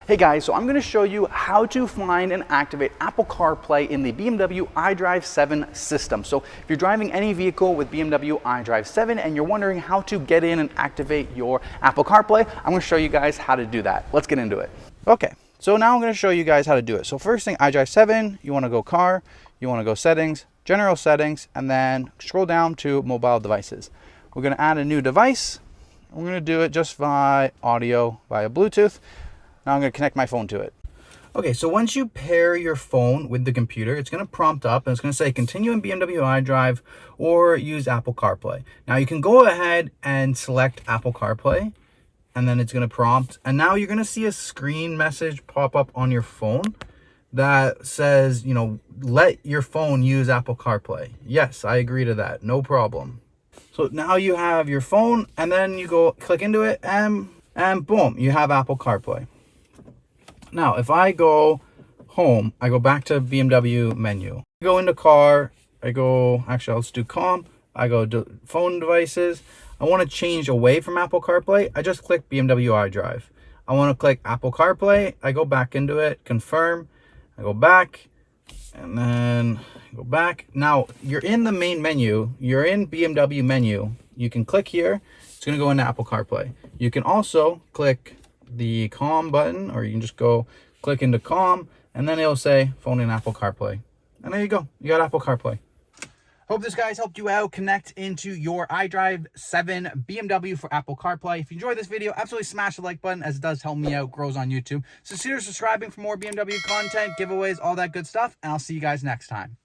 Hey guys, so I'm going to show you how to find and activate Apple CarPlay in the BMW iDrive 7 system. So if you're driving any vehicle with BMW iDrive 7 and you're wondering how to get in and activate your Apple CarPlay, I'm going to show you guys how to do that. Let's get into it. Okay, so now I'm going to show you guys how to do it. So first thing, iDrive 7, you want to go car, you want to go settings, general settings, and then scroll down to mobile devices. We're going to add a new device. We're going to do it just via audio, via Bluetooth. Now I'm going to connect my phone to it. Okay, so once you pair your phone with the computer, it's going to prompt up and it's going to say continue in BMW iDrive or use Apple CarPlay. Now you can go ahead and select Apple CarPlay and then it's going to prompt. And now you're going to see a screen message pop up on your phone that says, you know, let your phone use Apple CarPlay. Yes, I agree to that. No problem. So now you have your phone and then you go click into it and boom, you have Apple CarPlay. Now, if I go home, I go back to BMW menu. I go into car, actually, let's do COM. I go to phone devices. I want to change away from Apple CarPlay. I just click BMW iDrive. I want to click Apple CarPlay. I go back into it, confirm. I go back, and then go back. Now, you're in the main menu. You're in BMW menu. You can click here. It's going to go into Apple CarPlay. You can also click the COM button, or you can just go click into COM and then it'll say phone in Apple CarPlay, and there you go, you got Apple CarPlay. Hope this guys helped you out connect into your iDrive 7 BMW for Apple CarPlay. If you enjoyed this video, absolutely smash the like button, as it does help me out, grows on YouTube. Consider subscribing for more BMW content, giveaways, all that good stuff, and I'll see you guys next time.